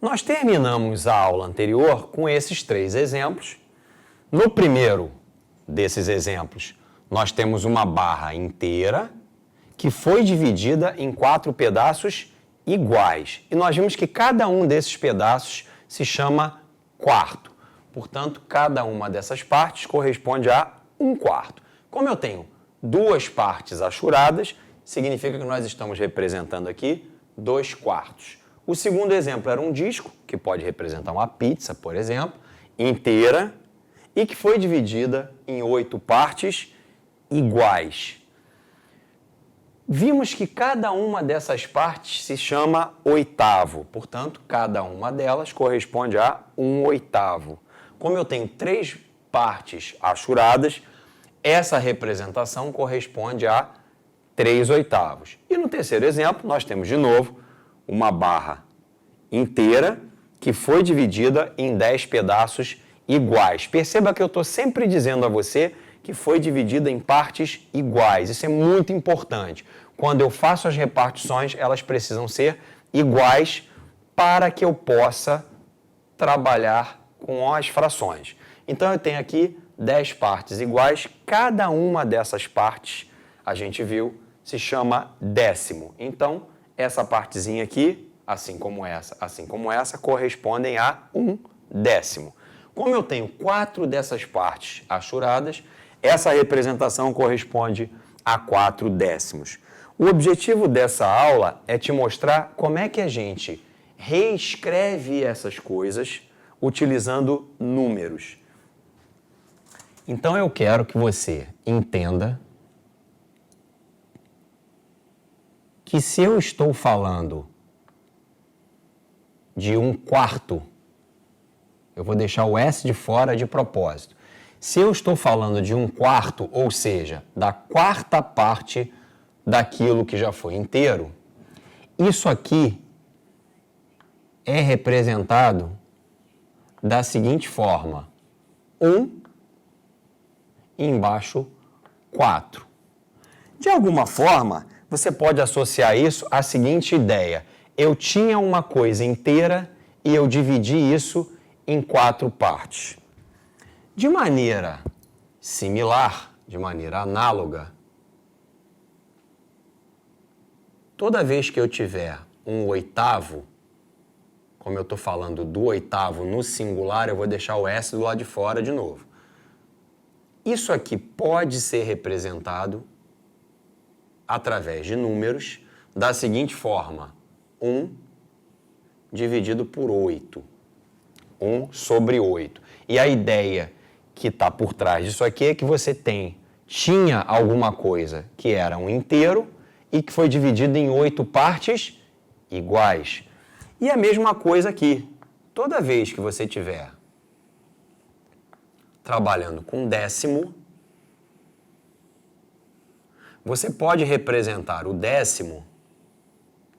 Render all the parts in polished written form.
Nós terminamos a aula anterior com esses 3 exemplos. No primeiro desses exemplos, nós temos uma barra inteira que foi dividida em 4 pedaços iguais. E nós vimos que cada um desses pedaços se chama quarto. Portanto, cada uma dessas partes corresponde a 1/4. Como eu tenho 2 partes achuradas, significa que nós estamos representando aqui 2/4. O segundo exemplo era um disco, que pode representar uma pizza, por exemplo, inteira, e que foi dividida em 8 partes iguais. Vimos que cada uma dessas partes se chama oitavo, portanto, cada uma delas corresponde a 1/8. Como eu tenho 3 partes achuradas, essa representação corresponde a 3/8. E no terceiro exemplo, nós temos de novo uma barra inteira que foi dividida em 10 pedaços iguais. Perceba que eu estou sempre dizendo a você que foi dividida em partes iguais. Isso é muito importante. Quando eu faço as repartições, elas precisam ser iguais para que eu possa trabalhar com as frações. Então, eu tenho aqui 10 partes iguais. Cada uma dessas partes, a gente viu, se chama décimo. Então, essa partezinha aqui, assim como essa, correspondem a 1/10. Como eu tenho 4 dessas partes achuradas, essa representação corresponde a 4/10. O objetivo dessa aula é te mostrar como é que a gente reescreve essas coisas utilizando números. Então, eu quero que você entenda que se eu estou falando de 1/4, eu vou deixar o S de fora de propósito. Se eu estou falando de 1/4, ou seja, da 4ª parte daquilo que já foi inteiro, isso aqui é representado da seguinte forma: 1 e embaixo 4. De alguma forma, você pode associar isso à seguinte ideia: eu tinha uma coisa inteira e eu dividi isso em 4 partes. De maneira similar, de maneira análoga, toda vez que eu tiver 1/8, como eu estou falando do oitavo no singular, eu vou deixar o S do lado de fora de novo. Isso aqui pode ser representado através de números da seguinte forma: 1 dividido por 8. 1/8. E a ideia que está por trás disso aqui é que você tinha alguma coisa que era um inteiro e que foi dividido em 8 partes iguais. E a mesma coisa aqui. Toda vez que você estiver trabalhando com décimo, você pode representar o décimo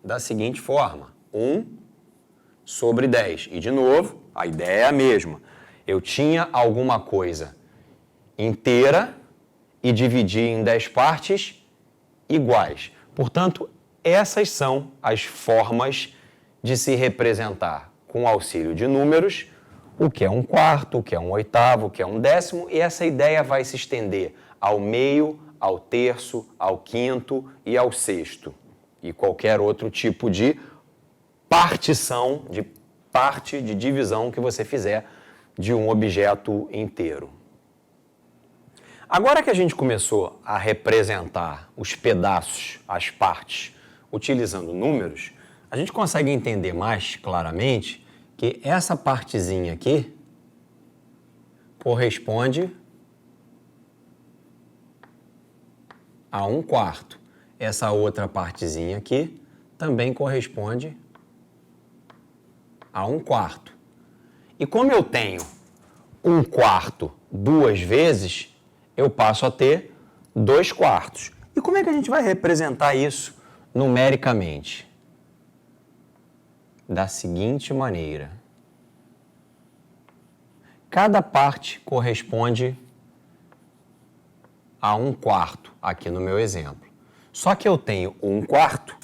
da seguinte forma: 1/10. E, de novo, a ideia é a mesma. Eu tinha alguma coisa inteira e dividi em 10 partes iguais. Portanto, essas são as formas de se representar com auxílio de números o que é 1/4, o que é 1/8, o que é 1/10, e essa ideia vai se estender ao meio, ao terço, ao quinto e ao sexto. E qualquer outro tipo de partição, de parte, de divisão que você fizer de um objeto inteiro. Agora que a gente começou a representar os pedaços, as partes, utilizando números, a gente consegue entender mais claramente que essa partezinha aqui corresponde a 1/4. Essa outra partezinha aqui também corresponde a 1/4. E como eu tenho 1/4 2 vezes, eu passo a ter 2/4. E como é que a gente vai representar isso numericamente? Da seguinte maneira: cada parte corresponde a 1/4, aqui no meu exemplo. Só que eu tenho 1/4,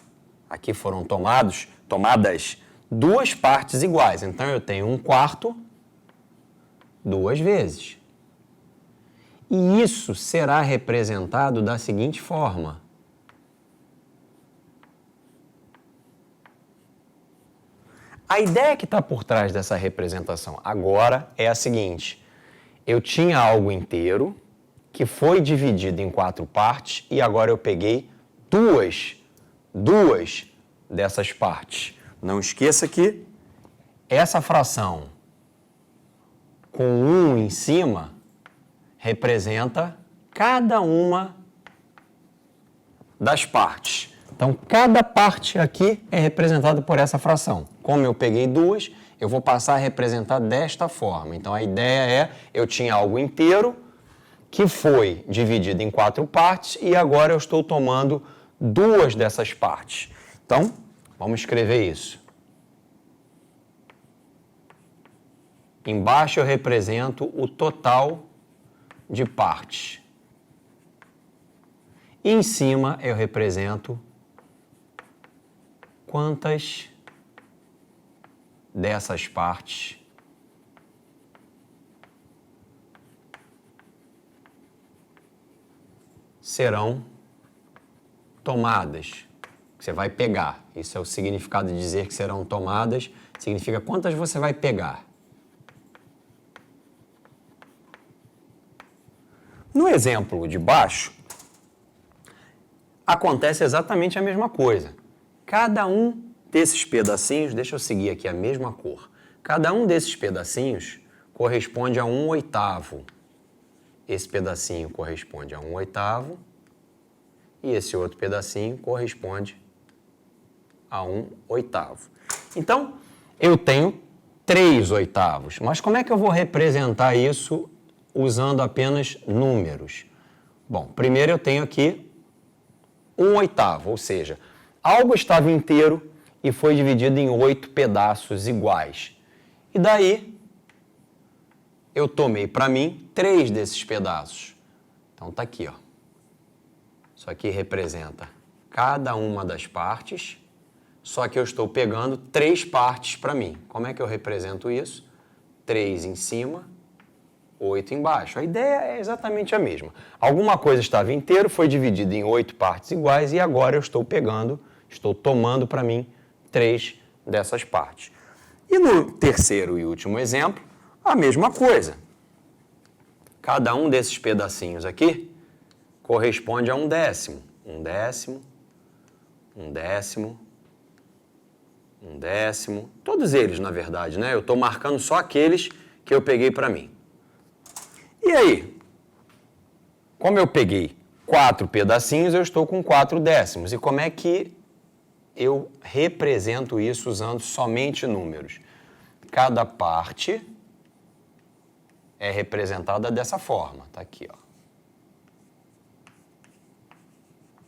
aqui foram tomadas duas partes iguais. Então, eu tenho 1/4 duas vezes. E isso será representado da seguinte forma. A ideia que está por trás dessa representação agora é a seguinte. Eu tinha algo inteiro que foi dividido em 4 partes e agora eu peguei duas dessas partes. Não esqueça que essa fração com 1 em cima representa cada uma das partes. Então, cada parte aqui é representada por essa fração. Como eu peguei duas, eu vou passar a representar desta forma. Então, a ideia é, eu tinha algo inteiro que foi dividido em 4 partes e agora eu estou tomando duas dessas partes. Então, vamos escrever isso. Embaixo eu represento o total de partes. E em cima eu represento quantas dessas partes serão tomadas. Você vai pegar. Isso é o significado de dizer que serão tomadas. Significa quantas você vai pegar. No exemplo de baixo, acontece exatamente a mesma coisa. Cada um desses pedacinhos, deixa eu seguir aqui a mesma cor. Cada um desses pedacinhos corresponde a 1/8. Esse pedacinho corresponde a 1/8 e esse outro pedacinho corresponde a 1/8. Então, eu tenho 3/8. Mas como é que eu vou representar isso usando apenas números? Bom, primeiro eu tenho aqui 1/8, ou seja, algo estava inteiro e foi dividido em 8 pedaços iguais. E daí, eu tomei para mim 3 desses pedaços. Então, está aqui, ó. Isso aqui representa cada uma das partes, só que eu estou pegando 3 partes para mim. Como é que eu represento isso? 3 em cima, 8 embaixo. A ideia é exatamente a mesma. Alguma coisa estava inteiro, foi dividida em 8 partes iguais e agora eu estou tomando para mim 3 dessas partes. E no terceiro e último exemplo, a mesma coisa. Cada um desses pedacinhos aqui corresponde a 1/10. 1/10, 1/10, 1/10. Todos eles, na verdade, né? Eu estou marcando só aqueles que eu peguei para mim. E aí, como eu peguei 4 pedacinhos, eu estou com 4/10. E como é que eu represento isso usando somente números? Cada parte é representada dessa forma. Está aqui, ó.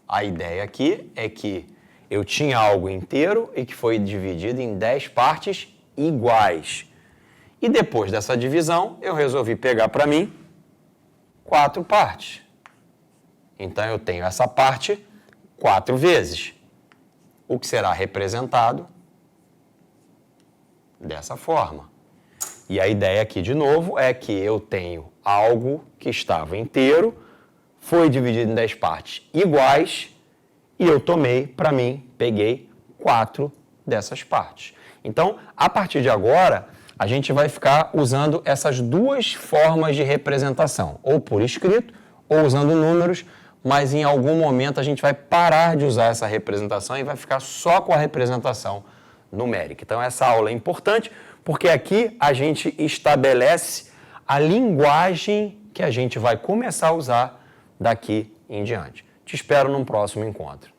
A ideia aqui é que eu tinha algo inteiro e que foi dividido em 10 partes iguais. E depois dessa divisão, eu resolvi pegar para mim 4 partes. Então, eu tenho essa parte 4 vezes, o que será representado dessa forma. E a ideia aqui, de novo, é que eu tenho algo que estava inteiro, foi dividido em 10 partes iguais, e eu tomei para mim, peguei 4 dessas partes. Então, a partir de agora, a gente vai ficar usando essas duas formas de representação, ou por escrito, ou usando números, mas em algum momento a gente vai parar de usar essa representação e vai ficar só com a representação numérica. Então, essa aula é importante porque aqui a gente estabelece a linguagem que a gente vai começar a usar daqui em diante. Te espero num próximo encontro.